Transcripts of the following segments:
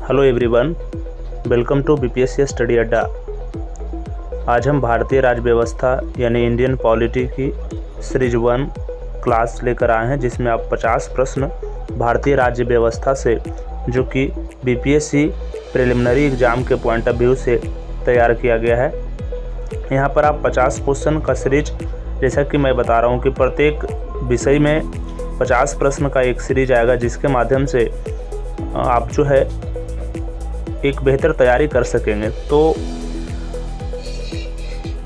Hello everyone, welcome to BPSC study Adda. आज हम भारतीय राज्य व्यवस्था यानी इंडियन पॉलिटी की सीरीज 1 क्लास लेकर आए हैं, जिसमें आप 50 प्रश्न भारतीय राज्य व्यवस्था से जो कि बीपीएससी प्रिलिमिनरी एग्ज़ाम के पॉइंट ऑफ व्यू से तैयार किया गया है। यहाँ पर आप 50 क्वेश्चन का सीरीज, जैसा कि मैं बता रहा हूँ कि प्रत्येक विषय में 50 प्रश्न का एक सीरीज आएगा, जिसके माध्यम से आप जो है एक बेहतर तैयारी कर सकेंगे। तो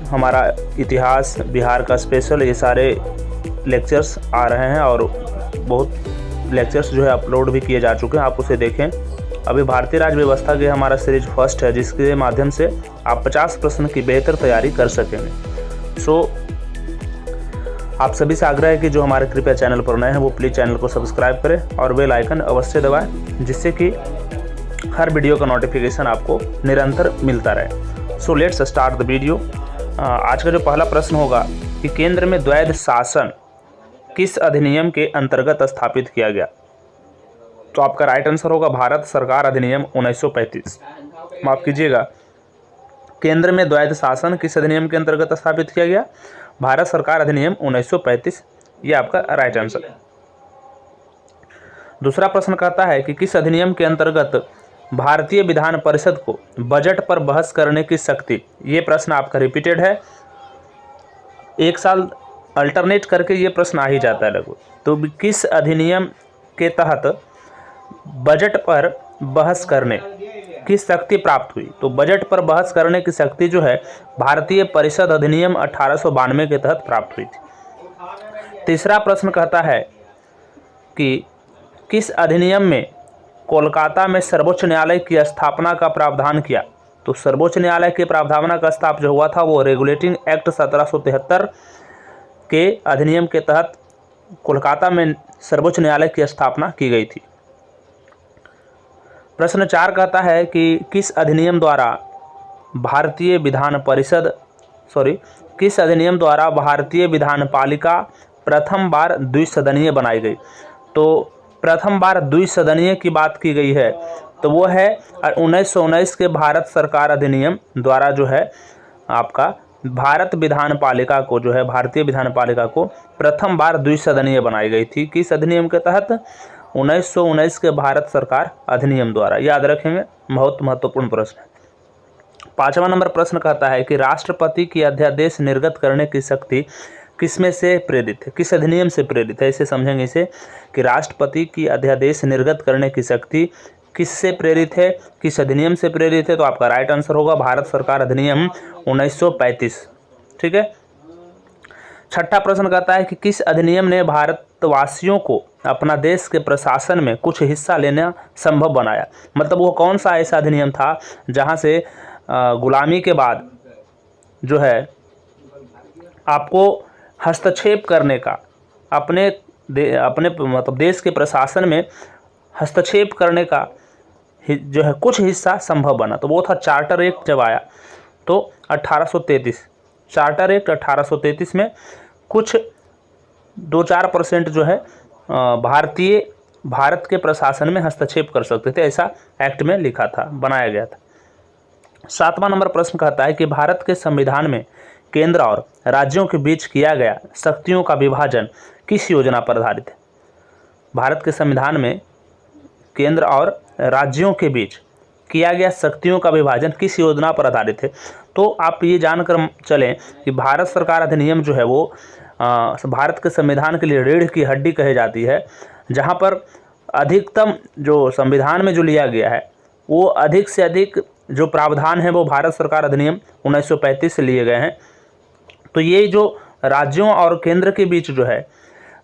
हमारा इतिहास, बिहार का स्पेशल, ये सारे लेक्चर्स आ रहे हैं और बहुत लेक्चर्स जो है अपलोड भी किए जा चुके हैं, आप उसे देखें। अभी भारतीय राज्य व्यवस्था के हमारा सीरीज फर्स्ट है, जिसके माध्यम से आप 50 प्रश्न की बेहतर तैयारी कर सकेंगे। सो आप सभी से आग्रह है कि जो हमारे कृपया चैनल पर नए हैं वो प्लीज़ चैनल को सब्सक्राइब करें और बेल आइकन अवश्य दबाएं, जिससे कि हर वीडियो का नोटिफिकेशन आपको निरंतर मिलता रहे। So let's start the video. आज का जो पहला प्रश्न होगा कि केंद्र में द्वैध शासन किस अधिनियम के अंतर्गत स्थापित किया गया? तो आपका राइट आंसर होगा भारत सरकार अधिनियम 1935। माफ़ कीजिएगा, केंद्र में द्वैध शासन किस अधिनियम के अंतर्गत स्थापित किया गया? भारत सरकार अधिनियम 1935, ये आपका राइट आंसर है। दूसरा प्रश्न कहता है कि किस अधिनियम के अंतर्गत भारतीय विधान परिषद को बजट पर बहस करने की शक्ति? ये प्रश्न आपका रिपीटेड है, एक साल अल्टरनेट करके ये प्रश्न आ ही जाता है लगभग। तो किस अधिनियम के तहत बजट पर बहस करने की शक्ति प्राप्त हुई? तो बजट पर बहस करने की शक्ति जो है भारतीय परिषद अधिनियम 1892 के तहत प्राप्त हुई थी। तीसरा प्रश्न कहता है कि किस अधिनियम में कोलकाता में सर्वोच्च न्यायालय की स्थापना का प्रावधान किया? तो सर्वोच्च न्यायालय के प्रावधान का स्थापना जो हुआ था वो रेगुलेटिंग एक्ट 1773 के अधिनियम के तहत कोलकाता में सर्वोच्च न्यायालय की स्थापना की गई थी। प्रश्न 4 कहता है कि किस अधिनियम द्वारा भारतीय विधानपालिका प्रथम बार द्विसदनीय बनाई गई? तो प्रथम बार द्विसदनीय की बात की गई है तो वो है 1919 के भारत सरकार अधिनियम द्वारा जो है आपका भारतीय विधानपालिका को प्रथम बार द्विसदनीय बनाई गई थी। किस अधिनियम के तहत? 1919 के भारत सरकार अधिनियम द्वारा। याद रखेंगे, बहुत महत्वपूर्ण प्रश्न है। 5वां नंबर प्रश्न कहता है कि राष्ट्रपति की अध्यादेश निर्गत करने की शक्ति किसमें से प्रेरित है? किस अधिनियम से प्रेरित है? इसे समझेंगे इसे कि राष्ट्रपति की अध्यादेश निर्गत करने की शक्ति किससे प्रेरित है, किस अधिनियम से प्रेरित है? तो आपका राइट आंसर होगा भारत सरकार अधिनियम 1935। ठीक है। 6ठा प्रश्न कहता है कि किस अधिनियम ने भारतवासियों को अपना देश के प्रशासन में कुछ हिस्सा लेना संभव बनाया? मतलब वो कौन सा ऐसा अधिनियम था जहाँ से गुलामी के बाद जो है आपको हस्तक्षेप करने का, अपने मतलब देश के प्रशासन में हस्तक्षेप करने का जो है कुछ हिस्सा संभव बना? तो वो था चार्टर एक्ट जब आया तो 1833। चार्टर एक्ट 1833 में कुछ 2-4% जो है भारत के प्रशासन में हस्तक्षेप कर सकते थे, ऐसा एक्ट में लिखा था, बनाया गया था। 7वां नंबर प्रश्न कहता है कि भारत के संविधान में केंद्र और राज्यों के बीच किया गया शक्तियों का विभाजन किस योजना पर आधारित है? भारत के संविधान में केंद्र और राज्यों के बीच किया गया शक्तियों का विभाजन किस योजना पर आधारित है? तो आप ये जानकर चलें कि भारत सरकार अधिनियम जो है वो भारत के संविधान के लिए रीढ़ की हड्डी कही जाती है, जहाँ पर अधिकतम जो संविधान में जो लिया गया है वो अधिक से अधिक जो प्रावधान है वो भारत सरकार अधिनियम 1935 से लिए गए हैं। तो ये जो राज्यों और केंद्र के बीच जो है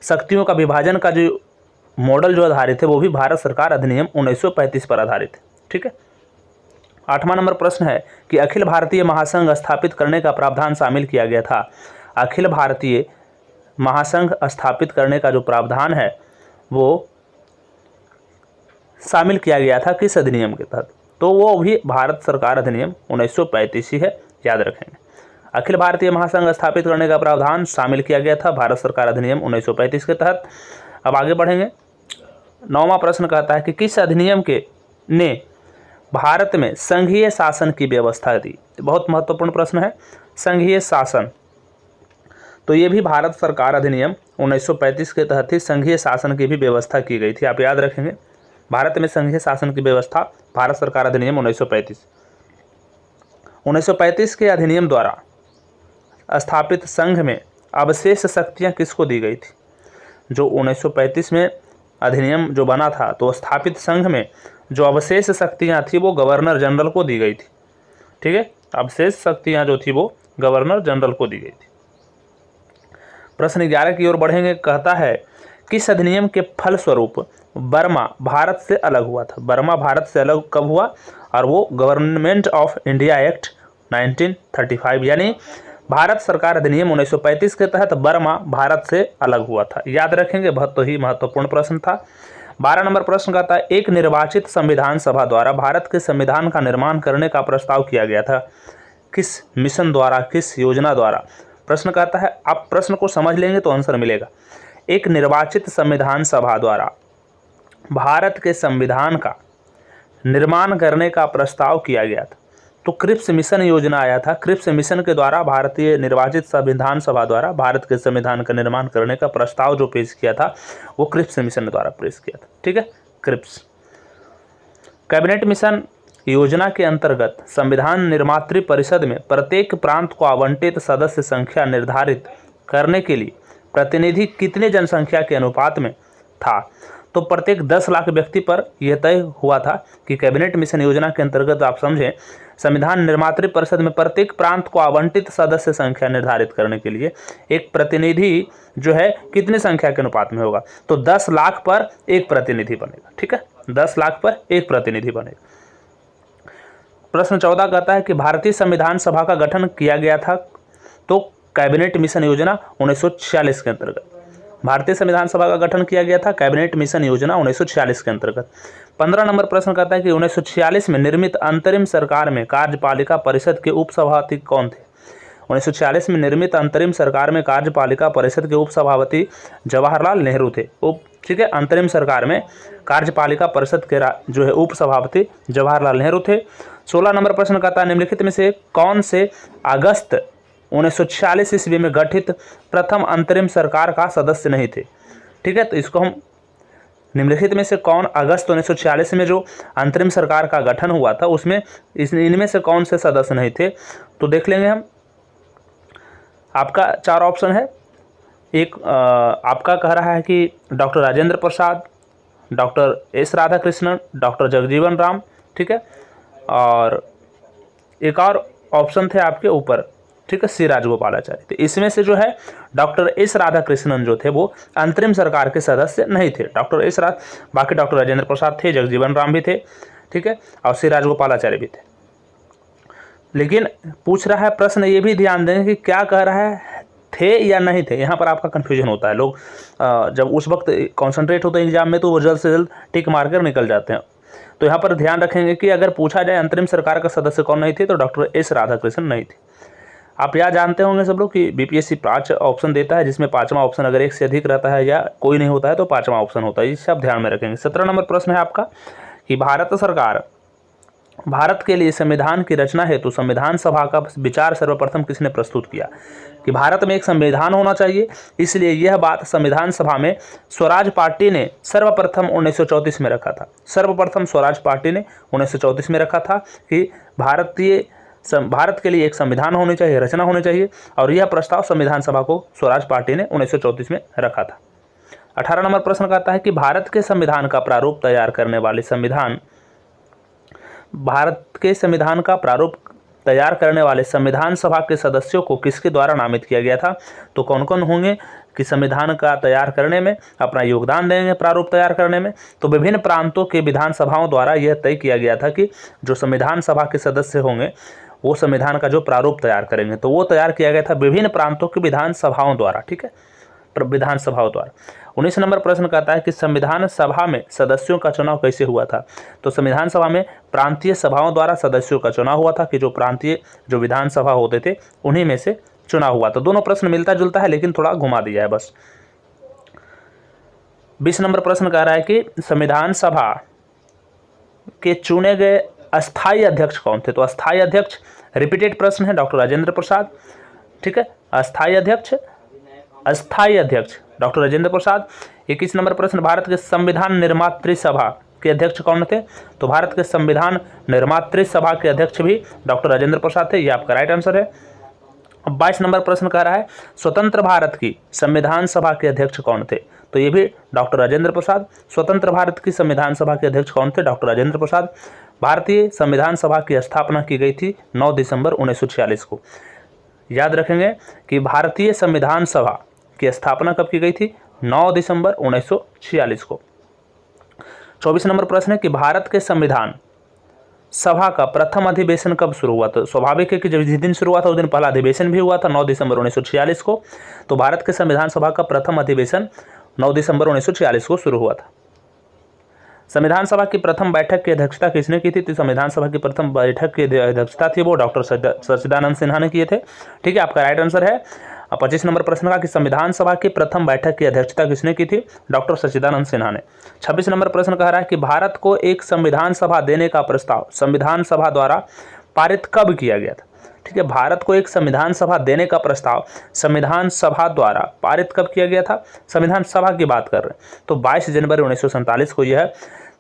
शक्तियों का विभाजन का जो मॉडल जो आधारित है वो भी भारत सरकार अधिनियम 1935 पर आधारित है। ठीक है। 8वां नंबर प्रश्न है कि अखिल भारतीय महासंघ स्थापित करने का प्रावधान शामिल किया गया था। अखिल भारतीय महासंघ स्थापित करने का जो प्रावधान है वो शामिल किया गया था किस अधिनियम के तहत? तो वो भी भारत सरकार अधिनियम 1935 ही है, याद रखेंगे। अखिल भारतीय महासंघ स्थापित करने का प्रावधान शामिल किया गया था भारत सरकार अधिनियम 1935 के तहत। अब आगे बढ़ेंगे। 9वां प्रश्न कहता है कि किस अधिनियम ने भारत में संघीय शासन की व्यवस्था दी। बहुत महत्वपूर्ण प्रश्न है, संघीय शासन। तो ये भी भारत सरकार अधिनियम 1935 के तहत ही संघीय शासन की भी व्यवस्था की गई थी। आप याद रखेंगे, भारत में संघीय शासन की व्यवस्था, भारत सरकार अधिनियम 1935 के अधिनियम द्वारा स्थापित संघ में अवशेष शक्तियां किसको दी गई थी? जो 1935 में अधिनियम जो बना था, तो स्थापित संघ में जो अवशेष शक्तियां थी वो गवर्नर जनरल को दी गई थी। ठीक है, अवशेष शक्तियां जो थी वो गवर्नर जनरल को दी गई थी। प्रश्न 11 की ओर बढ़ेंगे। कहता है किस अधिनियम के फलस्वरूप बर्मा भारत से अलग हुआ था? बर्मा भारत से अलग कब हुआ? और वो गवर्नमेंट ऑफ इंडिया एक्ट 1935 यानी भारत सरकार अधिनियम 1935 के तहत बर्मा भारत से अलग हुआ था। याद रखेंगे, बहुत ही महत्वपूर्ण प्रश्न था। 12 नंबर प्रश्न कहता है एक निर्वाचित संविधान सभा द्वारा भारत के संविधान का निर्माण करने का प्रस्ताव किया गया था। किस मिशन द्वारा, किस योजना द्वारा? प्रश्न कहता है, आप प्रश्न को समझ लेंगे तो आंसर मिलेगा। एक निर्वाचित संविधान सभा द्वारा भारत के संविधान का निर्माण करने का प्रस्ताव किया गया था, तो क्रिप्स मिशन योजना आया था। क्रिप्स मिशन के द्वारा भारतीय निर्वाचित संविधान सभा द्वारा भारत के संविधान का निर्माण करने का प्रस्ताव जो पेश किया था वो क्रिप्स मिशन द्वारा पेश किया था। ठीक है, क्रिप्स। कैबिनेट मिशन योजना के अंतर्गत संविधान निर्मात्री परिषद में प्रत्येक प्रांत को आवंटित सदस्य संख्या निर्धारित करने के लिए प्रतिनिधि कितने जनसंख्या के अनुपात में था? तो प्रत्येक 10 लाख व्यक्ति पर यह तय हुआ था कि कैबिनेट मिशन योजना के अंतर्गत आप समझें, संविधान निर्मात्री परिषद में प्रत्येक प्रांत को आवंटित सदस्य संख्या निर्धारित करने के लिए एक प्रतिनिधि जो है कितनी संख्या के अनुपात में होगा? तो 10 लाख पर एक प्रतिनिधि बनेगा। ठीक है, 10 लाख पर एक प्रतिनिधि बनेगा। प्रश्न 14 कहता है कि भारतीय संविधान सभा का गठन किया गया था, तो कैबिनेट मिशन योजना 1946 के अंतर्गत। भारतीय संविधान सभा का गठन किया गया था कैबिनेट मिशन योजना 1946 के अंतर्गत। 15 नंबर प्रश्न कहता है कि 1946 में निर्मित अंतरिम सरकार में कार्यपालिका परिषद के उपसभापति कौन थे? 1946 में निर्मित अंतरिम सरकार में कार्यपालिका परिषद के उपसभापति जवाहरलाल नेहरू थे। ठीक है, अंतरिम सरकार में कार्यपालिका परिषद के जो है उपसभापति जवाहरलाल नेहरू थे। 16 नंबर प्रश्न कहता है निम्नलिखित में से कौन से अगस्त 1946 ईस्वी में गठित प्रथम अंतरिम सरकार का सदस्य नहीं थे? ठीक है, तो इसको हम निम्नलिखित में से कौन अगस्त 1946 में जो अंतरिम सरकार का गठन हुआ था उसमें इनमें से कौन से सदस्य नहीं थे? तो देख लेंगे हम। आपका 4 ऑप्शन है। एक आपका कह रहा है कि doctor Rajendra Prasad, doctor S Radhakrishnan, doctor Jagjivan Ram. ठीक है, और एक और ऑप्शन थे आपके ऊपर, ठीक है, सी राजगोपालाचारी। तो इसमें से जो है डॉक्टर एस राधाकृष्णन जो थे वो अंतरिम सरकार के सदस्य नहीं थे। बाकी डॉक्टर राजेंद्र प्रसाद थे, जगजीवन राम भी थे, ठीक है, और सी राजगोपालाचारी भी थे। लेकिन पूछ रहा है प्रश्न, ये भी ध्यान दें कि क्या कह रहा है, थे या नहीं थे। यहाँ पर आपका कन्फ्यूजन होता है। लोग जब उस वक्त कॉन्सेंट्रेट होते हैं एग्जाम में तो वो जल्द से जल्द टिक मारकर निकल जाते हैं। तो यहाँ पर ध्यान रखेंगे कि अगर पूछा जाए अंतरिम सरकार का सदस्य कौन नहीं थे, तो डॉक्टर एस राधाकृष्णन नहीं थे। आप यह जानते होंगे सब लोग कि बीपीएससी 5 ऑप्शन देता है, जिसमें 5वां ऑप्शन अगर एक से अधिक रहता है या कोई नहीं होता है तो 5वां ऑप्शन होता है। इसे आप ध्यान में रखेंगे। 17 नंबर प्रश्न है आपका कि भारत सरकार भारत के लिए संविधान की रचना हेतु संविधान सभा का विचार सर्वप्रथम किसने प्रस्तुत किया? कि भारत में एक संविधान होना चाहिए, इसलिए यह बात संविधान सभा में स्वराज पार्टी ने सर्वप्रथम 1934 में रखा था। सर्वप्रथम स्वराज पार्टी ने 1934 में रखा था कि भारत के लिए एक संविधान होनी चाहिए, रचना होनी चाहिए, और यह प्रस्ताव संविधान सभा को स्वराज पार्टी ने 1934 में रखा था। 18 नंबर प्रश्न कहता है कि भारत के संविधान का प्रारूप तैयार करने वाले संविधान सभा के सदस्यों को किसके द्वारा नामित किया गया था? तो कौन कौन होंगे कि संविधान का तैयार करने में अपना योगदान देंगे, प्रारूप तैयार करने में? तो विभिन्न प्रांतों के विधानसभाओं द्वारा यह तय किया गया था कि जो संविधान सभा के सदस्य होंगे वो संविधान का जो प्रारूप तैयार करेंगे, तो वो तैयार किया गया था विभिन्न प्रांतों की विधानसभाओं द्वारा। ठीक है, विधानसभाओं द्वारा। 19 नंबर प्रश्न कहता है कि संविधान सभा में सदस्यों का चुनाव कैसे हुआ था? तो संविधान सभा में प्रांतीय सभाओं द्वारा सदस्यों का चुनाव हुआ था कि जो विधानसभा होते थे उन्हीं में से चुनाव हुआ। तो दोनों प्रश्न मिलता जुलता है लेकिन थोड़ा घुमा दिया है बस। 20 नंबर प्रश्न कह रहा है कि संविधान सभा के चुने गए अस्थाई अध्यक्ष कौन थे? तो अस्थाई अध्यक्ष, रिपीटेड प्रश्न है, डॉक्टर राजेंद्र प्रसाद। ठीक है, अस्थाई अध्यक्ष डॉक्टर राजेंद्र प्रसाद। 21 नंबर प्रश्न, भारत के संविधान निर्मात्री सभा के अध्यक्ष कौन थे? तो भारत के संविधान निर्मात्री सभा के अध्यक्ष भी डॉक्टर राजेंद्र प्रसाद थे। ये आपका राइट आंसर है। 22 नंबर प्रश्न कह रहा है स्वतंत्र भारत की संविधान सभा के अध्यक्ष कौन थे? तो ये भी डॉक्टर राजेंद्र प्रसाद। स्वतंत्र भारत की संविधान सभा के अध्यक्ष कौन थे? डॉक्टर राजेंद्र प्रसाद। भारतीय संविधान सभा की स्थापना की गई थी 9 दिसंबर 1946 को। याद रखेंगे कि भारतीय संविधान सभा की स्थापना कब की गई थी? 9 दिसंबर 1946 को। 24 नंबर प्रश्न है कि भारत के संविधान सभा का प्रथम अधिवेशन कब शुरू हुआ? तो स्वाभाविक है कि जब जिस दिन शुरू हुआ था उस दिन पहला अधिवेशन भी हुआ था 9 दिसंबर 1946 को। तो भारत के संविधान सभा का प्रथम अधिवेशन 9 दिसंबर 1946 को शुरू हुआ था। संविधान सभा की प्रथम बैठक की अध्यक्षता किसने की थी? तो संविधान सभा की प्रथम बैठक की अध्यक्षता थी वो डॉक्टर सच्चिदानंद सिन्हा ने किए थे। ठीक है, आपका राइट आंसर है। 25 नंबर प्रश्न का कि संविधान सभा की प्रथम बैठक की अध्यक्षता किसने की थी? डॉक्टर सच्चिदानंद सिन्हा ने। 26 नंबर प्रश्न कह रहा है कि भारत को एक संविधान सभा देने का प्रस्ताव संविधान सभा द्वारा पारित कब किया गया था? ठीक है, भारत को एक संविधान सभा देने का प्रस्ताव संविधान सभा द्वारा पारित कब किया गया था? संविधान सभा की बात कर रहे हैं तो 22 जनवरी 1947 को यह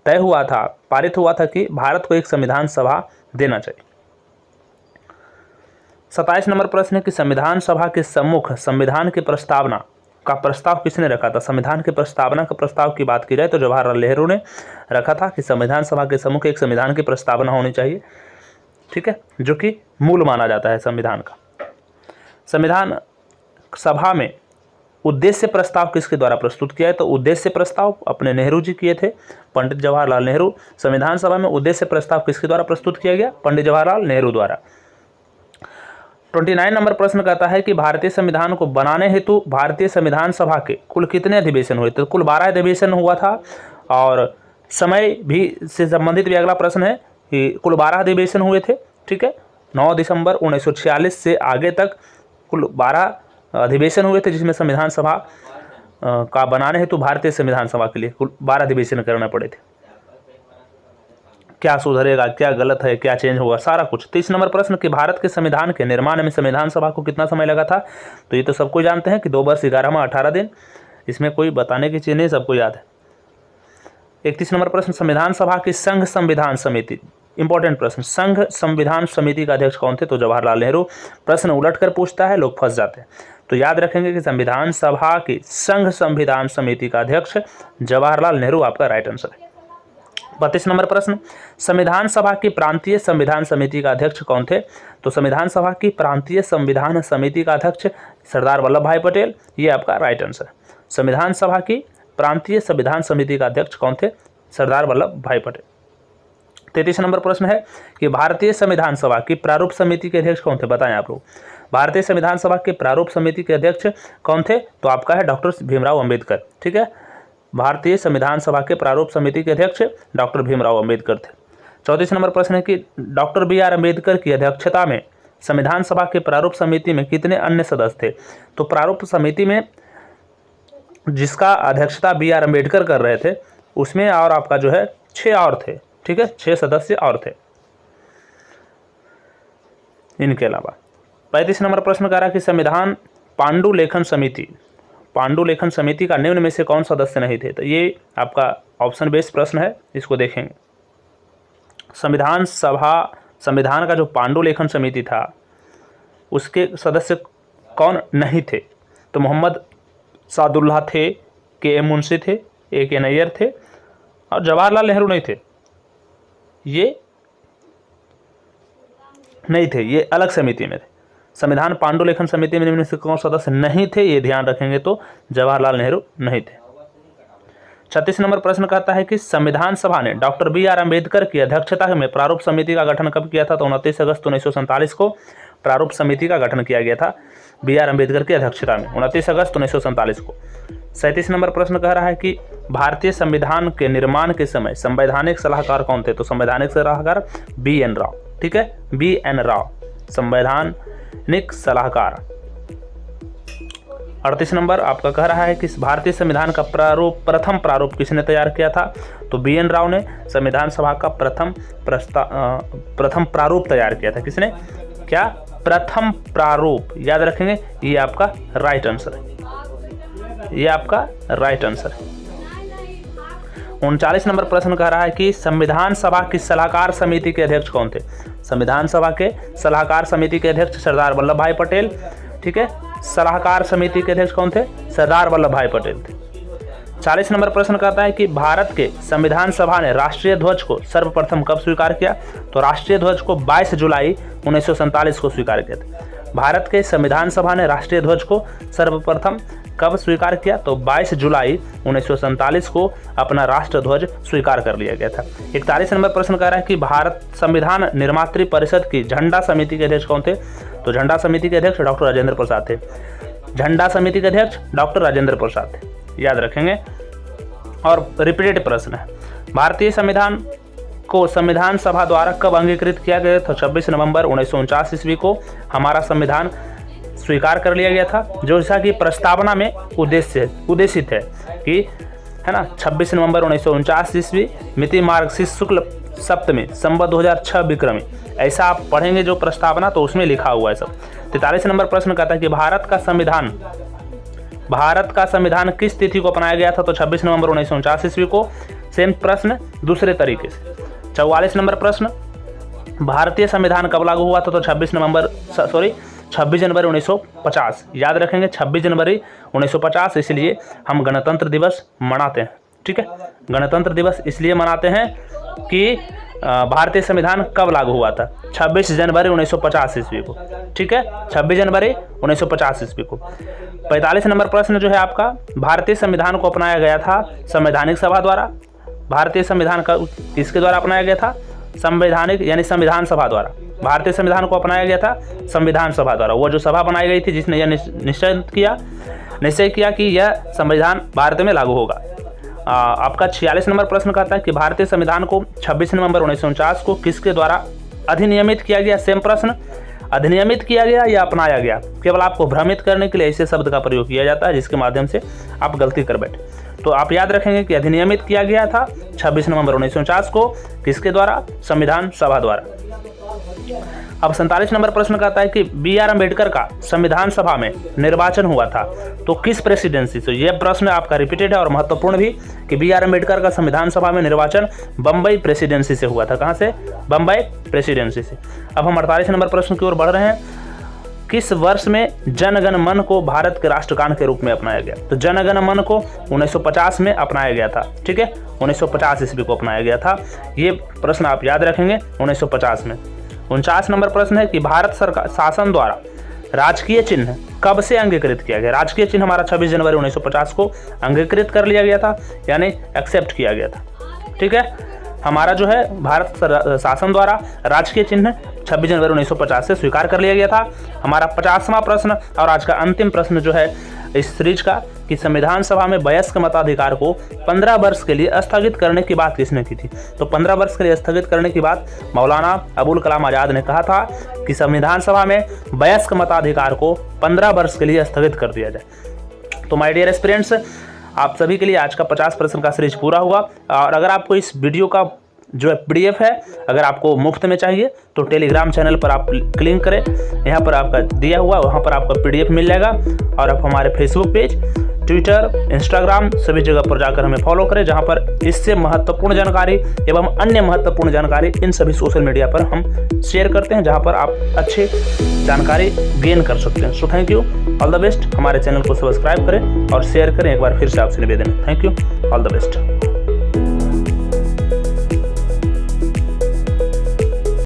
तय हुआ था, पारित हुआ था कि भारत को एक संविधान सभा देना चाहिए। 27 नंबर प्रश्न है कि संविधान सभा के सम्मुख संविधान की प्रस्तावना का प्रस्ताव किसने रखा था? संविधान की प्रस्तावना का प्रस्ताव की बात की जाए तो जवाहरलाल नेहरू ने रखा था कि संविधान सभा के सम्मुख एक संविधान की प्रस्तावना होनी चाहिए। ठीक है, जो कि मूल माना जाता है संविधान का। संविधान सभा में उद्देश्य प्रस्ताव किसके द्वारा प्रस्तुत किया है? तो उद्देश्य प्रस्ताव अपने नेहरू जी किए थे, पंडित जवाहरलाल नेहरू। संविधान सभा में उद्देश्य प्रस्ताव किसके द्वारा प्रस्तुत किया गया? पंडित जवाहरलाल नेहरू द्वारा। 29 नंबर प्रश्न कहता है कि भारतीय संविधान को बनाने हेतु भारतीय संविधान सभा के कुल कितने अधिवेशन हुए? तो कुल 12 अधिवेशन हुआ था। और समय भी से संबंधित भी अगला प्रश्न है कि कुल 12 अधिवेशन हुए थे। ठीक है, 9 दिसंबर 1946 से आगे तक कुल 12 अधिवेशन हुए थे, जिसमें संविधान सभा का बनाने हेतु भारतीय संविधान सभा के लिए कुल 12 अधिवेशन करने पड़े थे। क्या सुधरेगा, क्या गलत है, क्या चेंज होगा, सारा कुछ। 30 नंबर प्रश्न कि भारत के संविधान के निर्माण में संविधान सभा को कितना समय लगा था? तो ये तो सबको जानते हैं कि 2 वर्ष 11 माह 18 दिन। इसमें कोई बताने की चीज़ नहीं, सबको याद है। 31 नंबर प्रश्न संविधान सभा की संघ संविधान समिति, इंपॉर्टेंट प्रश्न, संघ संविधान समिति का अध्यक्ष कौन थे? तो जवाहरलाल नेहरू। प्रश्न उलट कर पूछता है, लोग फंस जाते हैं। तो याद रखेंगे कि संविधान सभा की संघ संविधान समिति का अध्यक्ष जवाहरलाल नेहरू आपका राइट आंसर है। 32 नंबर प्रश्न संविधान सभा की प्रांतीय संविधान समिति का अध्यक्ष कौन थे? तो संविधान सभा की प्रांतीय संविधान समिति का अध्यक्ष सरदार वल्लभ भाई पटेल। ये आपका राइट आंसर है। संविधान सभा की प्रांतीय संविधान समिति का अध्यक्ष कौन थे? सरदार वल्लभ भाई पटेल। 33 नंबर प्रश्न है कि भारतीय संविधान सभा की प्रारूप समिति के अध्यक्ष कौन थे? बताएं आप लोग। भारतीय संविधान सभा के प्रारूप समिति के अध्यक्ष कौन थे? तो आपका है डॉक्टर भीमराव अंबेडकर। ठीक है, भारतीय संविधान सभा के प्रारूप समिति के अध्यक्ष डॉक्टर भीमराव अंबेडकर थे। 34 नंबर प्रश्न है कि डॉक्टर बी आर अम्बेडकर की अध्यक्षता में संविधान सभा के प्रारूप समिति में कितने अन्य सदस्य थे? तो प्रारूप समिति में जिसका अध्यक्षता बी आर अम्बेडकर कर रहे थे उसमें और आपका जो है 6 और थे। ठीक है, 6 सदस्य और थे इनके अलावा। 35 नंबर प्रश्न कह रहा है कि संविधान पांडुलेखन समिति का निम्न में से कौन सदस्य नहीं थे? तो ये आपका ऑप्शन बेस्ड प्रश्न है, इसको देखेंगे। संविधान का जो पांडुलेखन समिति था उसके सदस्य कौन नहीं थे? तो मोहम्मद सादुल्लाह थे, के एम मुंशी थे, ए के नैयर थे और जवाहरलाल नेहरू नहीं थे। ये नहीं थे, ये अलग समिति में थे। संविधान पांडुलेखन समिति में निम्न से कौन सदस्य नहीं थे? ये ध्यान रखेंगे तो जवाहरलाल नेहरू नहीं थे। 36 नंबर प्रश्न कहता है कि संविधान सभा ने डॉक्टर बी आर अम्बेडकर की अध्यक्षता में प्रारूप समिति का गठन कब किया था? तो 29 अगस्त 1947 को प्रारूप समिति का गठन किया गया था बी आर अम्बेडकर की अध्यक्षता में, 29 अगस्त 1947 को। 37 नंबर प्रश्न कह रहा है कि भारतीय संविधान के निर्माण के समय संवैधानिक सलाहकार कौन थे? तो संवैधानिक सलाहकार बी एन राव। ठीक है, बी एन राव संवैधानिक सलाहकार। 38 नंबर आपका कह रहा है कि भारतीय संविधान का प्रथम प्रारूप किसने तैयार किया था? तो BN राव ने संविधान सभा का प्रथम प्रारूप तैयार किया था। किसने? क्या? प्रथम प्रारूप। याद रखेंगे, ये आपका राइट आंसर है, ये आपका राइट आंसर है। 39 नंबर प्रश्न कह रहा है कि संविधान सभा की सलाहकार समिति के अध्यक्ष कौन थे? संविधान सभा के सलाहकार समिति के अध्यक्ष सरदार वल्लभ भाई पटेल। ठीक है, सलाहकार समिति के अध्यक्ष कौन थे? सरदार वल्लभ भाई पटेल थे। 40 नंबर प्रश्न कहता है कि भारत के संविधान सभा ने राष्ट्रीय ध्वज को सर्वप्रथम कब स्वीकार किया? तो राष्ट्रीय ध्वज को 22 जुलाई 1947 को स्वीकार किया था। भारत के संविधान सभा ने राष्ट्रीय ध्वज को सर्वप्रथम कब स्वीकार किया? तो 22 जुलाई 1947 को अपना राष्ट्र ध्वज स्वीकार कर लिया गया था। 41 नंबर प्रश्न कह रहा है कि भारत संविधान निर्मात्री परिषद की झंडा समिति के अध्यक्ष कौन थे? तो झंडा समिति के अध्यक्ष डॉक्टर राजेंद्र प्रसाद थे। झंडा समिति के अध्यक्ष डॉक्टर राजेंद्र प्रसाद थे, याद रखेंगे। और रिपीटेड प्रश्न है, भारतीय संविधान को संविधान सभा द्वारा कब अंगीकृत किया गया? तो 26 नवंबर 1949 ईस्वी को हमारा संविधान स्वीकार कर लिया गया था, जो जैसा कि प्रस्तावना में उद्देशित है कि, है ना, 26 नवंबर 1949 ईस्वी, मिति मार्गशीर्ष शुक्ल सप्तमी, संवत 2006 विक्रमी। ऐसा आप पढ़ेंगे जो प्रस्तावना, तो उसमें लिखा हुआ है सब। 43 नंबर प्रश्न कहता है कि भारत का संविधान किस तिथि को अपनाया गया था? तो 26 नवंबर 1949 ईस्वी को। सेम प्रश्न दूसरे तरीके से। 44 नंबर प्रश्न, भारतीय संविधान कब लागू हुआ था? तो 26 जनवरी 1950। याद रखेंगे, 26 जनवरी 1950, इसलिए हम गणतंत्र दिवस मनाते हैं। ठीक है, गणतंत्र दिवस इसलिए मनाते हैं कि भारतीय संविधान कब लागू हुआ था? 26 जनवरी 1950 ईस्वी को। ठीक है, 26 जनवरी 1950 ईस्वी को। 45 नंबर प्रश्न जो है आपका, भारतीय संविधान को अपनाया गया था संवैधानिक सभा द्वारा। भारतीय संविधान का किसके द्वारा अपनाया गया था? संवैधानिक यानी संविधान सभा द्वारा। भारतीय संविधान को अपनाया गया था संविधान सभा द्वारा। वो जो सभा बनाई गई थी जिसने यह निश्चय किया कि यह संविधान भारत में लागू होगा। आपका 46 नंबर प्रश्न कहता है कि भारतीय संविधान को 26 नवंबर 1949 को किसके द्वारा अधिनियमित किया गया? सेम प्रश्न, अधिनियमित किया गया या अपनाया गया? केवल आपको भ्रमित करने के लिए ऐसे शब्द का प्रयोग किया जाता है जिसके माध्यम से आप गलती कर बैठे। तो आप याद रखेंगे कि अधिनियमित किया गया था 26 नवंबर 1949 को, किसके द्वारा? संविधान सभा द्वारा। अब 47 नंबर प्रश्न कहता है कि BR अम्बेडकर का संविधान सभा में निर्वाचन हुआ था तो किस प्रेसिडेंसी से? यह प्रश्न आपका रिपीटेड है और महत्वपूर्ण भी कि BR अम्बेडकर का संविधान सभा में निर्वाचन बम्बई प्रेसिडेंसी से हुआ था। कहां से? बम्बई प्रेसिडेंसी से। अब हम 48 नंबर प्रश्न की ओर बढ़ रहे हैं। किस वर्ष में जन गण मन को भारत के राष्ट्रगान के रूप में अपनाया गया? तो जन गण मन को 1950 में अपनाया गया था। ठीक है, 1950 ईस्वी को अपनाया गया था। ये प्रश्न आप याद रखेंगे 1950 में। 49 नंबर प्रश्न है कि भारत सरकार शासन द्वारा राजकीय चिन्ह कब से अंगीकृत किया गया? राजकीय चिन्ह हमारा 26 जनवरी 1950 को अंगीकृत कर लिया गया था, यानी एक्सेप्ट किया गया था। ठीक है, हमारा जो है भारत शासन द्वारा राजकीय चिन्ह 26 जनवरी 1950 से स्वीकार कर लिया गया था। हमारा 50वां प्रश्न और आज का अंतिम प्रश्न जो है इस सीरीज का कि संविधान सभा में वयस्क मताधिकार को 15 वर्ष के लिए स्थगित करने की बात किसने की थी? तो 15 वर्ष के लिए स्थगित करने की बात मौलाना अबुल कलाम आज़ाद ने कहा था कि संविधान सभा में वयस्क मताधिकार को 15 वर्ष के लिए स्थगित कर दिया जाए। तो माय डियर एस्पिरेंट्स, आप सभी के लिए आज का 50 प्रश्न का सीरीज पूरा हुआ। और अगर आपको इस वीडियो का जो है PDF है, अगर आपको मुफ्त में चाहिए तो टेलीग्राम चैनल पर आप क्लिक करें, यहाँ पर आपका दिया हुआ वहाँ पर आपका PDF मिल जाएगा। और आप हमारे फेसबुक पेज, ट्विटर, इंस्टाग्राम सभी जगह पर जाकर हमें फॉलो करें, जहाँ पर इससे महत्वपूर्ण जानकारी एवं अन्य महत्वपूर्ण जानकारी इन सभी सोशल मीडिया पर हम शेयर करते हैं, जहाँ पर आप अच्छी जानकारी गेन कर सकते हैं। So thank you, all the best. हमारे चैनल को सब्सक्राइब करें और शेयर करें। एक बार फिर से आपसे निवेदन है, thank you, all the best.